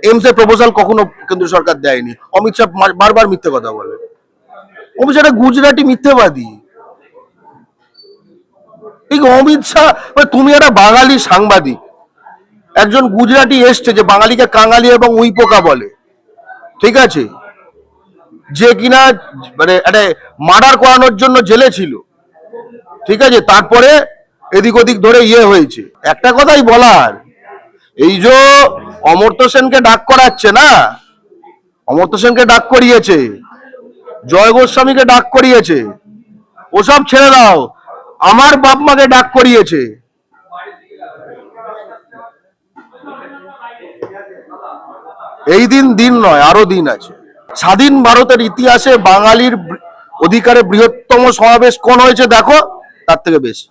Aims এর proposal কখনো কেন্দ্র সরকার দেয়নি। অমিত শাহ বারবার মিথ্যে কথা বলে। অমিত শাহ গুজরাটি মিথ্যেবাদী। ঠিক অমিত শাহ, তুমি একটা বাঙালি সাংবাদিক, একজন গুজরাটি এসছে যে বাঙালিকে কাঙালি এবং উইপোকা বলে, ঠিক আছে, যে কিনা মানে একটা মার্ডার করানোর জন্য জেলে ছিল, ঠিক আছে, তারপরে এদিক ওদিক ধরে হয়েছে। একটা কথাই বলার, এই যে অমর্ত্য সেনকে ডাক করাচ্ছে না, অমর্ত্য সেনকে ডাক করিয়েছে, জয় গোস্বামীকে ডাক করিয়েছে, ওসব ছেড়ে দাও, আমার বাপ মাকে ডাক করিয়েছে। এই দিন দিন নয়, আরো দিন আছে। স্বাধীন ভারতের ইতিহাসে বাঙালির অধিকারে বৃহত্তম সমাবেশ কোন হয়েছে দেখো, তার থেকে বেশি।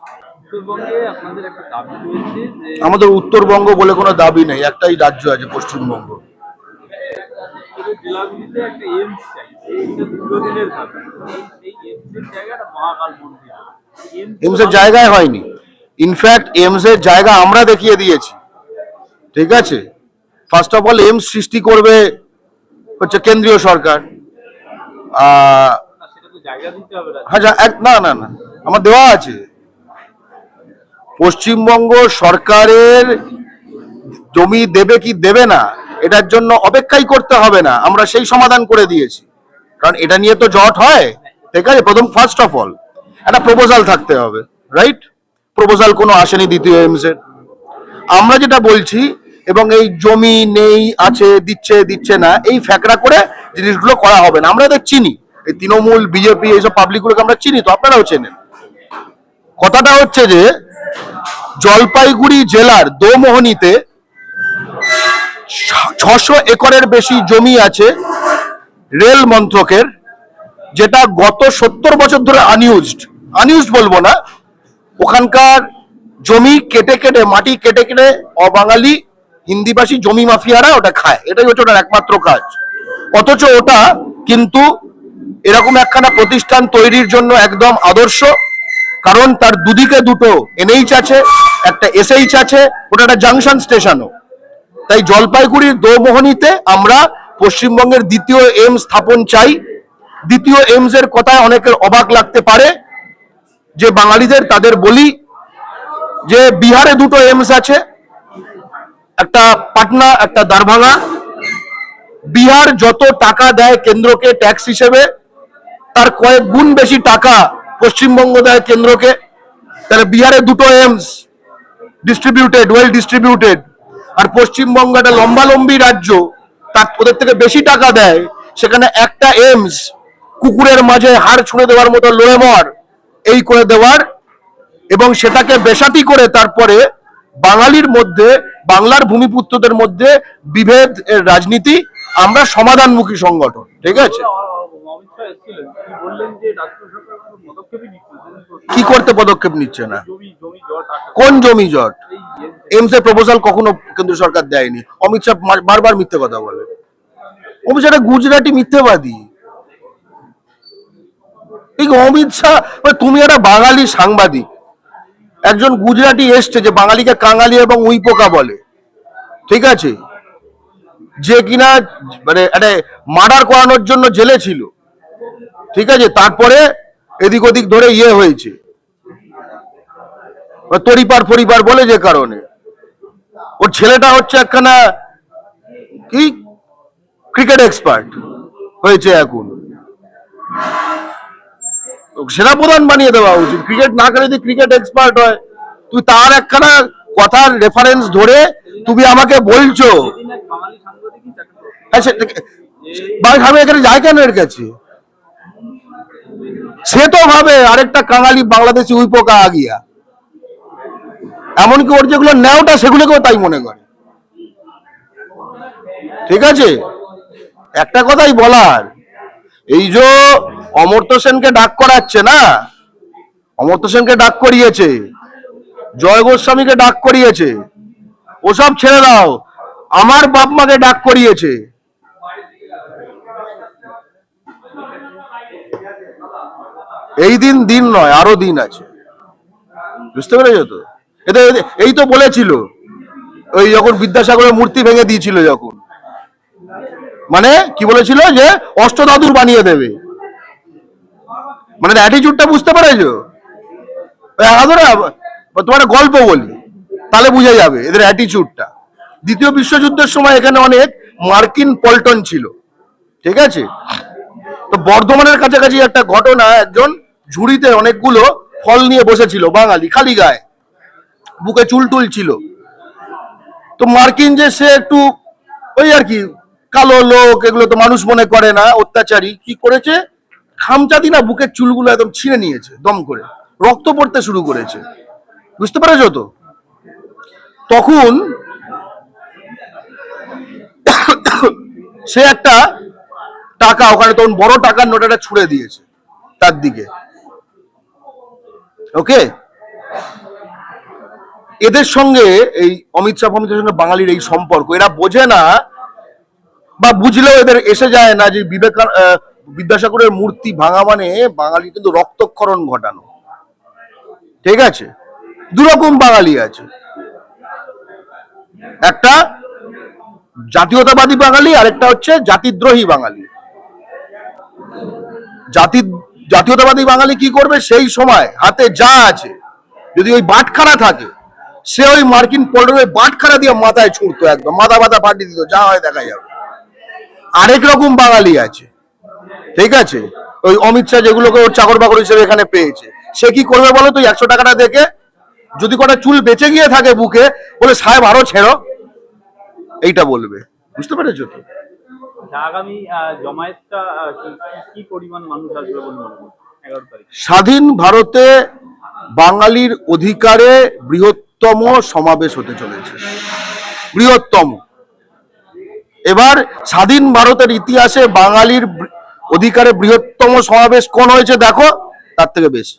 আমাদের উত্তরবঙ্গ বলে কোনো দাবি নেই, একটাই রাজ্য আছে, পশ্চিমবঙ্গ। এমস এর জায়গায় হয়নি, ইনফ্যাক্ট এমস এর জায়গা আমরা দেখিয়ে দিয়েছি, ঠিক আছে। ফার্স্ট অফ অল এমস সৃষ্টি করবে হচ্ছে কেন্দ্রীয় সরকার। হ্যাঁ, না না না, আমার দেওয়া আছে। পশ্চিমবঙ্গ সরকারের জমি দেবে কি দেবে না এটার জন্য অপেক্ষাই করতে হবে না, আমরা সেই সমাধান করে দিয়েছি। কারণ এটা নিয়ে তো জট হয়, ঠিক আছে। প্রথম ফার্স্ট অফ অল একটা প্রপোজাল থাকতে হবে, রাইট? প্রপোজাল কোনো আসেনি দ্বিতীয় এমস এর। আমরা যেটা বলছি, এবং এই জমি নেই, আছে, দিচ্ছে দিচ্ছে না, এই ফ্যাকড়া করে জিনিসগুলো করা হবে না। আমরা এদের চিনি, এই তৃণমূল, বিজেপি, এইসব পাবলিকগুলোকে আমরা চিনি, তো আপনারাও চেনেন। কথাটা হচ্ছে যে জলপাইগুড়ি জেলার দোমোহনীতে 600 একরের বেশি জমি আছে রেল মন্ত্রকের, যেটা গত 70 বছর ধরে আনইউজড বলবো না, ওখানকার জমি কেটে কেটে, মাটি কেটে কেটে অবাঙালি হিন্দিভাষী জমি মাফিয়ারা ওটা খায়, এটাই হচ্ছে ওটার একমাত্র কাজ। অথচ ওটা কিন্তু এরকম একখানা প্রতিষ্ঠান তৈরির জন্য একদম আদর্শ, কারণ তার দুদিকে দুটো এনএইচ আছে, একটা এসএইচ আছে, ওটা একটা জাংশন স্টেশনও। তাই জলপাইগুড়ির দোমোহনীতে আমরা পশ্চিমবঙ্গের দ্বিতীয় এমস স্থাপন চাই। দ্বিতীয় এমস এর কথায় অনেকের অবাক লাগতে পারে, যে বাঙালিদের তাদের বলি যে বিহারে দুটো এমস আছে, একটা পাটনা, একটা দারভাঙ্গা। বিহার যত টাকা দেয় কেন্দ্রকে ট্যাক্স হিসেবে, তার কয়েক গুণ বেশি টাকা পশ্চিমবঙ্গ দেয় কেন্দ্রকে। তাহলে বিহারে দুটো এমস ডিস্ট্রিবিউটেড, ওয়েল ডিস্ট্রিবিউটেড, আর পশ্চিমবঙ্গ একটা লম্বালম্বি রাজ্য, তার ওদের থেকে বেশি টাকা দেয়, সেখানে একটা এমস কুকুরের মাঝে হাড় ছুঁড়ে দেওয়ার মতো লড়ে মর এই করে দেওয়ার, এবং সেটাকে বেসাতি করে তারপরে বাঙালির মধ্যে, বাংলার ভূমিপুত্রদের মধ্যে বিভেদ এর রাজনীতি। আমরা সমাধানমুখী সংগঠন, ঠিক আছে। কি করতে পদক্ষেপ নিচ্ছে না? কোন জমি জট? এমস এর প্রপোজাল কখনো কেন্দ্র সরকার দেয়নি। অমিত শাহ বারবার মিথ্যে কথা বলে। অমিত শাহ গুজরাটি মিথ্যেবাদী। ঠিক অমিত শাহ, তুমি একটা বাঙালি সাংবাদিক, একজন গুজরাটি এসছে যে বাঙালিকে কাঙালি এবং উইপোকা বলে, ঠিক আছে, যে কিনা মানে একটা মার্ডার করানোর জন্য জেলে ছিল, ঠিক আছে, তারপরে এদিক ওদিক ধরে হয়েছে, তরিপার ফরিপার বলে, যে কারণে ওর ছেলেটা হচ্ছে একখানা কি ক্রিকেট এক্সপার্ট হয়েছে এখন। সেনাপ্রধান বানিয়ে দেওয়া উচিত, ক্রিকেট না করে যদি ক্রিকেট এক্সপার্ট হয়। তুই তার একখানা কথার রেফারেন্স ধরে তুমি আমাকে বলছো, এখানে যায় কেন এর কাছে? সে তো ভাবে আরেকটা কাঙালি বাংলাদেশি উইপোকা আগিয়া, এমনকি ওর যেগুলো নেওটা সেগুলোকেও তাই মনে করে, ঠিক আছে। একটা কথাই বলার, এই যে অমর্ত্য সেনকে ডাক করাচ্ছে না, অমর্ত্য সেনকে ডাক করিয়েছে, জয় গোস্বামীকে ডাক করিয়েছে, ওসব ছেড়ে দাও, আমার বাপ মাকে ডাক করিয়েছে। এই দিন দিন নয়, আরো দিন আছে, বুঝতে পেরেছো তো? এই তো বলেছিল ওই যখন বিদ্যাসাগরের মূর্তি ভেঙে দিয়েছিল, যখন মানে কি বলেছিল যে অষ্টধাতুর বানিয়ে দেবে, মানে অ্যাটিটিউডটা বুঝতে পেরেছো? তোমার গল্প বলি তাহলে বুঝে যাবে এদের অ্যাটিটিউডটা। দ্বিতীয় বিশ্বযুদ্ধের সময় এখানে অনেক মার্কিন পল্টন ছিল, ঠিক আছে? তো বর্ধমানের কাছাকাছি একটা ঘটনা, একজন ঝুড়িতে অনেকগুলো ফল নিয়ে বসেছিল, বাঙালি, খালি গায়ে, বুকে চুল টুল ছিল। তো মার্কিন যে সে একটু ওই আর কি কালো লোক, এগুলো তো মানুষ মনে করে না, অত্যাচারী, কি করেছে, খামচাতি না বুকের চুলগুলো একদম ছিঁড়ে নিয়েছে দম করে, রক্ত পড়তে শুরু করেছে, বুঝতে পেরেছো তো? তখন সে একটা টাকা ওখানে, তখন বড় টাকার নোট একটা ছুঁড়ে দিয়েছে তার দিকে, ওকে? এদের সঙ্গে এই অমিত শাহ ফমিতের সঙ্গে বাঙালির এই সম্পর্ক এরা বোঝে না, বা বুঝলেও এদের এসে যায় না যে বিদ্যাসাগরের মূর্তি ভাঙা মানে বাঙালি কিন্তু রক্তক্ষরণ ঘটানো, ঠিক আছে? দুরকম বাঙালি আছে, একটা জাতীয়তাবাদী বাঙালি আর একটা হচ্ছে জাতিদ্রোহী বাঙালি। জাতীয়তাবাদী বাঙালি কি করবে, সেই সময় হাতে যা আছে, যদি ওই বাটখারা থাকে, সে ওই মার্কিন পল্টনের বাটখারা দিয়ে মাথায় ছুঁড়তো, একদম মাথা মাথা ফাটিয়ে দিত, যা হয় দেখা যাবে। আরেক রকম বাঙালি আছে, ঠিক আছে, ওই অমিত শাহ যেগুলোকে ওর চাকর বাকর হিসেবে এখানে পেয়েছে, সে কি করবে বলো তো? 100 টাকাটা দেখে যদি কটা চুল বেঁচে গিয়ে থাকে বুকে, বলে সাহেব আরো ছেড়ো, এইটা বলবে, বুঝতে পেরেছো তো? আগামী জমায়েতটা কি পরিমাণ মানুষ আসবে বলে মনে হয় 11 তারিখ? স্বাধীন ভারতে বাঙালির অধিকারে বৃহত্তম সমাবেশ হতে চলেছে, বৃহত্তম। এবার স্বাধীন ভারতের ইতিহাসে বাঙালির অধিকারে বৃহত্তম সমাবেশ কোন হয়েছে দেখো, তার থেকে বেশি।